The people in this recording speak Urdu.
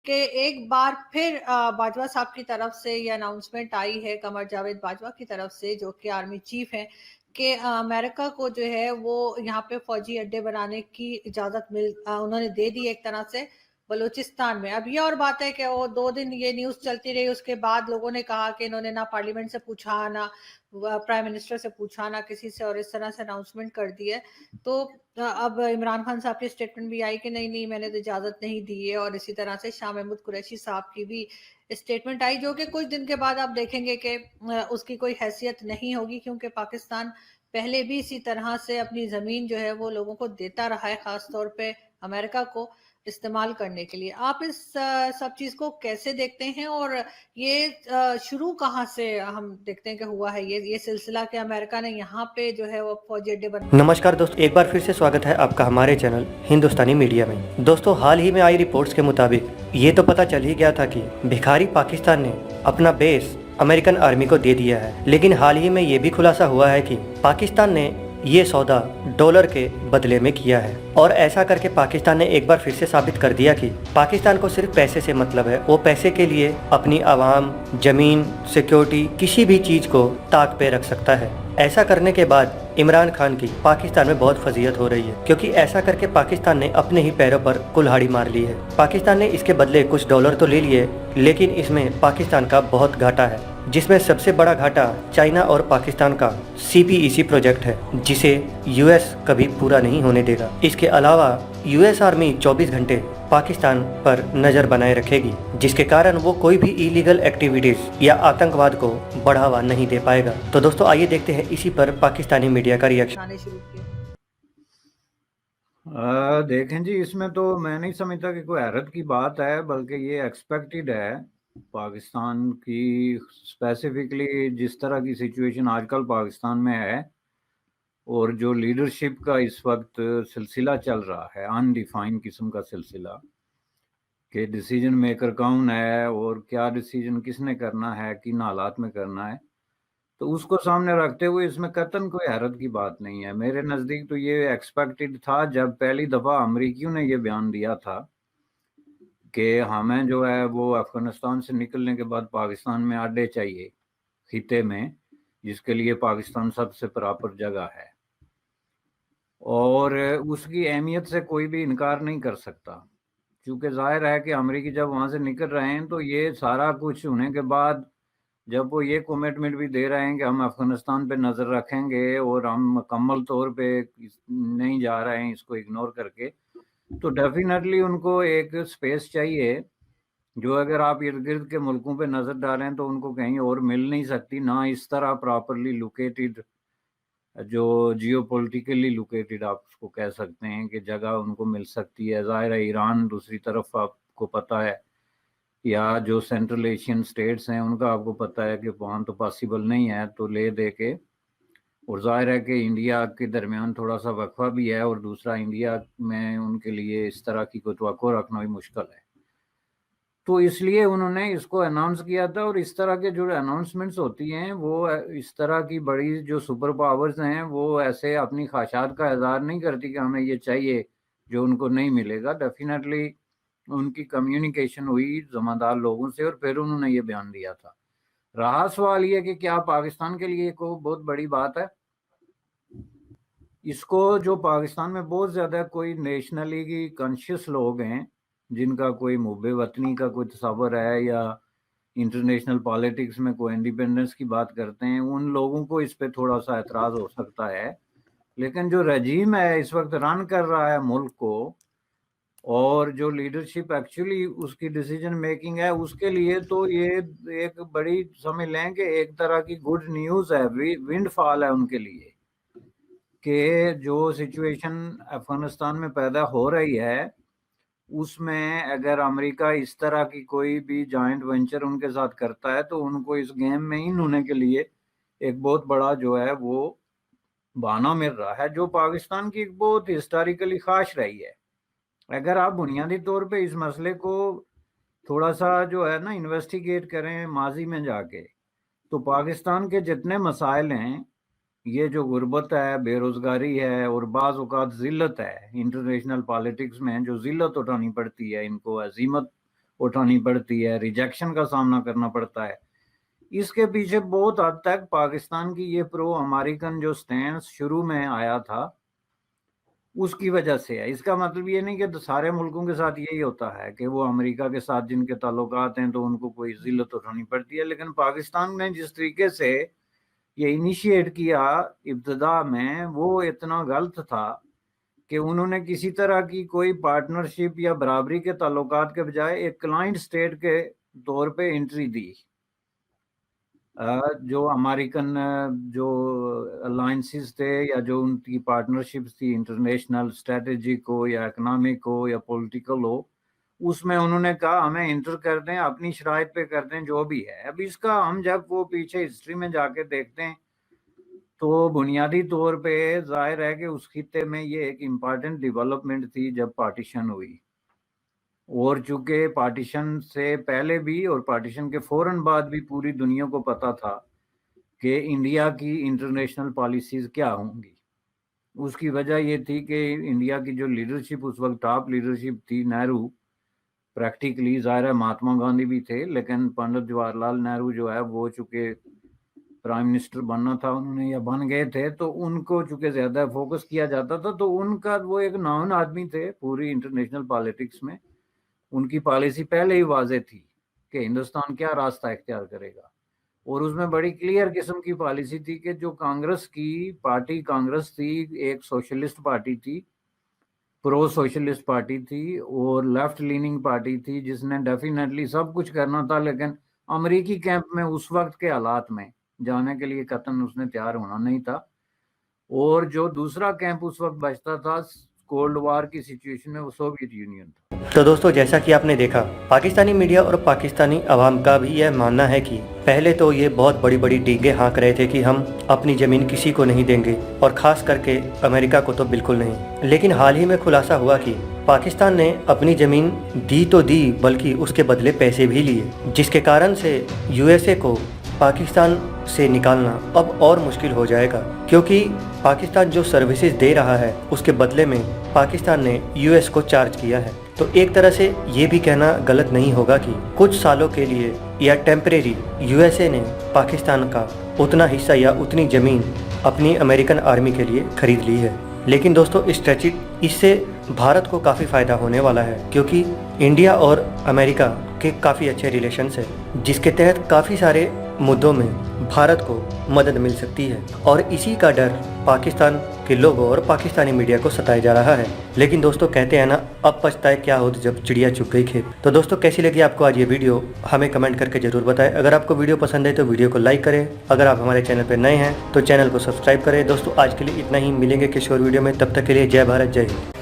کہ ایک بار پھر باجوہ صاحب کی طرف سے یہ اناؤنسمنٹ آئی ہے قمر جاوید باجوہ کی طرف سے، جو کہ آرمی چیف ہیں، کہ امریکہ کو جو ہے وہ یہاں پہ فوجی اڈے بنانے کی اجازت انہوں نے دے دی ایک طرح سے بلوچستان میں۔ اب یہ اور بات ہے کہ وہ 2 دن یہ نیوز چلتی رہی، اس کے بعد لوگوں نے کہا کہ انہوں نے نہ پارلیمنٹ سے پوچھا، نہ پرائم منسٹر سے پوچھا، نہ کسی سے، اور اس طرح سے اناؤنسمنٹ کر دی ہے۔ تو اب عمران خان صاحب کی اسٹیٹمنٹ بھی آئی کہ نہیں میں نے تو اجازت نہیں دی ہے، اور اسی طرح سے شاہ محمود قریشی صاحب کی بھی اسٹیٹمنٹ آئی، جو کہ کچھ دن کے بعد آپ دیکھیں گے کہ اس کی کوئی حیثیت نہیں ہوگی، کیونکہ پاکستان پہلے بھی اسی طرح سے اپنی زمین جو ہے وہ لوگوں کو دیتا رہا ہے، خاص طور پہ امریکہ کو استعمال کرنے کے لیے۔ آپ اس سب چیز کو کیسے دیکھتے ہیں، اور یہ شروع کہاں سے ہم دیکھتے ہیں کہ ہوا ہے یہ سلسلہ کہ امریکہ نے یہاں پہ جو ہے وہ فوجی اڈے نمسکار دوست، ایک بار پھر سے سواگت ہے آپ کا ہمارے چینل ہندوستانی میڈیا میں۔ دوستو، حال ہی میں آئی رپورٹس کے مطابق یہ تو پتہ چل ہی گیا تھا کہ بھکاری پاکستان نے اپنا بیس امریکن آرمی کو دے دیا ہے، لیکن حال ہی میں یہ بھی خلاصہ ہوا ہے کہ پاکستان نے یہ سودا ڈالر کے بدلے میں کیا ہے، اور ایسا کر کے پاکستان نے ایک بار پھر سے ثابت کر دیا کہ پاکستان کو صرف پیسے سے مطلب ہے۔ وہ پیسے کے لیے اپنی عوام، زمین، سیکیورٹی، کسی بھی چیز کو طاق پہ رکھ سکتا ہے۔ ایسا کرنے کے بعد عمران خان کی پاکستان میں بہت فضیحت ہو رہی ہے، کیونکہ ایسا کر کے پاکستان نے اپنے ہی پیروں پر کلہاڑی مار لی ہے۔ پاکستان نے اس کے بدلے کچھ ڈالر تو لے لیے، لیکن اس میں پاکستان کا بہت گھاٹا ہے، جس میں سب سے بڑا گھاٹا چائنا اور پاکستان کا CPEC پروجیکٹ ہے، جسے US کبھی پورا نہیں ہونے دے گا۔ اس کے علاوہ US آرمی 24 گھنٹے پاکستان پر نظر بنائے رکھے گی، جس کے کارن وہ کوئی بھی ایلیگل ایکٹیویٹیز یا آتنکواد کو بڑھاوا نہیں دے پائے گا۔ تو دوستو آئیے دیکھتے ہیں اسی پر پاکستانی میڈیا کا ریئیکشن۔ دیکھیں جی، اس میں تو میں نہیں سمجھتا کہ کوئی حیرت کی بات ہے، بلکہ یہ ایکسپیکٹڈ ہے۔ پاکستان کی اسپیسیفکلی جس طرح کی سچویشن آج کل پاکستان میں ہے، اور جو لیڈرشپ کا اس وقت سلسلہ چل رہا ہے، انڈیفائن قسم کا سلسلہ، کہ ڈیسیجن میکر کون ہے اور کیا ڈیسیجن کس نے کرنا ہے، کن حالات میں کرنا ہے، تو اس کو سامنے رکھتے ہوئے اس میں قطعاً کوئی حیرت کی بات نہیں ہے۔ میرے نزدیک تو یہ ایکسپیکٹڈ تھا، جب پہلی دفعہ امریکیوں نے یہ بیان دیا تھا کہ ہمیں جو ہے وہ افغانستان سے نکلنے کے بعد پاکستان میں اڈے چاہیے خطے میں، جس کے لیے پاکستان سب سے پراپر جگہ ہے، اور اس کی اہمیت سے کوئی بھی انکار نہیں کر سکتا، کیونکہ ظاہر ہے کہ امریکی جب وہاں سے نکل رہے ہیں تو یہ سارا کچھ ہونے کے بعد جب وہ یہ کمٹمنٹ بھی دے رہے ہیں کہ ہم افغانستان پہ نظر رکھیں گے اور ہم مکمل طور پہ نہیں جا رہے ہیں اس کو اگنور کر کے، تو ڈیفینیٹلی ان کو ایک سپیس چاہیے جو اگر آپ ارد گرد کے ملکوں پہ نظر ڈالیں تو ان کو کہیں اور مل نہیں سکتی، نہ اس طرح پراپرلی لوکیٹڈ، جو جیو پولیٹیکلی لوکیٹڈ آپ اس کو کہہ سکتے ہیں کہ جگہ ان کو مل سکتی ہے۔ ظاہر ہے ایران دوسری طرف آپ کو پتہ ہے، یا جو سینٹرل ایشین سٹیٹس ہیں ان کا آپ کو پتہ ہے کہ وہاں تو پاسیبل نہیں ہے تو لے دے کے، اور ظاہر ہے کہ انڈیا کے درمیان تھوڑا سا وقفہ بھی ہے، اور دوسرا انڈیا میں ان کے لیے اس طرح کی کوئی توقع رکھنا بھی مشکل ہے، تو اس لیے انہوں نے اس کو اناؤنس کیا تھا۔ اور اس طرح کے جو اناؤنسمنٹس ہوتی ہیں وہ اس طرح کی بڑی جو سپر پاورز ہیں وہ ایسے اپنی خواہشات کا اظہار نہیں کرتی کہ ہمیں یہ چاہیے جو ان کو نہیں ملے گا۔ ڈیفینیٹلی ان کی کمیونیکیشن ہوئی ذمہ دار لوگوں سے، اور پھر انہوں نے یہ بیان دیا تھا۔ رہا سوال یہ کہ کیا پاکستان کے لیے کوئی بہت بڑی بات ہے؟ اس کو جو پاکستان میں بہت زیادہ کوئی نیشنلی کی کانشیس لوگ ہیں، جن کا کوئی محب وطنی کا کوئی تصور ہے یا انٹرنیشنل پالیٹکس میں کوئی انڈیپینڈنس کی بات کرتے ہیں، ان لوگوں کو اس پہ تھوڑا سا اعتراض ہو سکتا ہے، لیکن جو رجیم ہے اس وقت رن کر رہا ہے ملک کو، اور جو لیڈرشپ ایکچولی اس کی ڈیسیجن میکنگ ہے، اس کے لیے تو یہ ایک بڑی سمجھ لیں کہ ایک طرح کی گڈ نیوز ہے، ونڈ فال ہے ان کے لیے، کہ جو سچویشن افغانستان میں پیدا ہو رہی ہے اس میں اگر امریکہ اس طرح کی کوئی بھی جوائنٹ وینچر ان کے ساتھ کرتا ہے تو ان کو اس گیم میں ان ہونے کے لیے ایک بہت بڑا جو ہے وہ بہانہ مل رہا ہے، جو پاکستان کی ایک بہت ہسٹوریکلی خواہش رہی ہے۔ اگر آپ بنیادی طور پہ اس مسئلے کو تھوڑا سا جو ہے نا انویسٹیگیٹ کریں ماضی میں جا کے، تو پاکستان کے جتنے مسائل ہیں، یہ جو غربت ہے، بے روزگاری ہے، اور بعض اوقات ذلت ہے، انٹرنیشنل پالیٹکس میں جو ذلت اٹھانی پڑتی ہے ان کو، عزیمت اٹھانی پڑتی ہے, ریجیکشن کا سامنا کرنا پڑتا ہے. اس کے پیچھے بہت حد تک پاکستان کی یہ پرو امریکن جو سٹینس شروع میں آیا تھا اس کی وجہ سے ہے. اس کا مطلب یہ نہیں کہ سارے ملکوں کے ساتھ یہی ہوتا ہے کہ وہ امریکہ کے ساتھ جن کے تعلقات ہیں تو ان کو کوئی ذلت اٹھانی پڑتی ہے, لیکن پاکستان نے جس طریقے سے یہ انیشیٹ کیا ابتدا میں وہ اتنا غلط تھا کہ انہوں نے کسی طرح کی کوئی پارٹنرشپ یا برابری کے تعلقات کے بجائے ایک کلائنٹ سٹیٹ کے طور پہ انٹری دی. جو امریکن جو الائنسز تھے یا جو ان کی پارٹنرشپس تھی انٹرنیشنل اسٹریٹجک ہو یا اکنامک ہو یا پولیٹیکل ہو, اس میں انہوں نے کہا ہمیں انٹر کر دیں, اپنی شرائط پہ کر دیں جو بھی ہے. اب اس کا ہم جب وہ پیچھے ہسٹری میں جا کے دیکھتے ہیں تو بنیادی طور پہ ظاہر ہے کہ اس خطے میں یہ ایک امپارٹنٹ ڈیولپمنٹ تھی جب پارٹیشن ہوئی, اور چونکہ پارٹیشن سے پہلے بھی اور پارٹیشن کے فوراً بعد بھی پوری دنیا کو پتا تھا کہ انڈیا کی انٹرنیشنل پالیسیز کیا ہوں گی. اس کی وجہ یہ تھی کہ انڈیا کی جو لیڈرشپ اس وقت ٹاپ لیڈرشپ تھی, نہرو پریکٹیکلی, ظاہر ہے مہاتما گاندھی بھی تھے لیکن پنڈت جواہر لال نہرو جو ہے وہ چونکہ پرائم منسٹر بننا تھا انہوں نے یا بن گئے تھے تو ان کو چونکہ زیادہ فوکس کیا جاتا تھا, تو ان کا وہ ایک ناؤن آدمی تھے پوری انٹرنیشنل پالیٹکس میں. ان کی پالیسی پہلے ہی واضح تھی کہ ہندوستان کیا راستہ اختیار کرے گا, اور اس میں بڑی کلیئر قسم کی پالیسی تھی کہ جو کانگریس کی پارٹی کانگریس تھی ایک سوشلسٹ پارٹی تھی, پرو سوشلسٹ پارٹی تھی اور لیفٹ لیننگ پارٹی تھی جس نے ڈیفینیٹلی سب کچھ کرنا تھا, لیکن امریکی کیمپ میں اس وقت کے حالات میں جانے کے لیے قطعاً اس نے تیار ہونا نہیں تھا. اور جو دوسرا کیمپ اس وقت بچتا تھا کولڈ وار کی سچویشن میں وہ سوویت یونین تھا. تو دوستو جیسا کہ آپ نے دیکھا پاکستانی میڈیا اور پاکستانی عوام کا بھی یہ ماننا ہے کہ پہلے تو یہ بہت بڑی بڑی ڈیگیں ہانک رہے تھے کہ ہم اپنی زمین کسی کو نہیں دیں گے اور خاص کر کے امریکہ کو تو بالکل نہیں, لیکن حال ہی میں خلاصہ ہوا کہ پاکستان نے اپنی زمین دی تو دی بلکہ اس کے بدلے پیسے بھی لیے, جس کے کارن سے USA کو پاکستان سے نکالنا اب اور مشکل ہو جائے گا, کیونکہ پاکستان جو سروسز دے رہا ہے اس کے بدلے میں پاکستان نے US کو چارج کیا ہے. تو ایک طرح سے یہ بھی کہنا غلط نہیں ہوگا کہ کچھ سالوں کے لیے یا ٹیمپریری USA نے پاکستان کا اتنا حصہ یا اتنی زمین اپنی امریکن آرمی کے لیے خرید لی ہے. لیکن دوستو اس سے بھارت کو کافی فائدہ ہونے والا ہے, کیونکہ انڈیا اور امریکہ کے کافی اچھے ریلیشنز ہیں جس کے تحت کافی سارے مدوں میں بھارت کو مدد مل سکتی ہے, اور اسی کا ڈر پاکستان کے لوگوں اور پاکستانی میڈیا کو ستایا جا رہا ہے. لیکن دوستو کہتے ہیں نا, اب پچھتائے کیا ہو جب چڑیا چگ گئی کھیت. تو دوستو کیسی لگی آپ کو آج یہ ویڈیو ہمیں کمنٹ کر کے ضرور بتائیں. اگر آپ کو ویڈیو پسند ہے تو ویڈیو کو لائک کریں, اگر آپ ہمارے چینل پہ نئے ہیں تو چینل کو سبسکرائب کریں. دوستو آج کے لیے اتنا ہی, ملیں گے کسی اور ویڈیو میں, تب تک کے لیے جے بھارت جے ہند.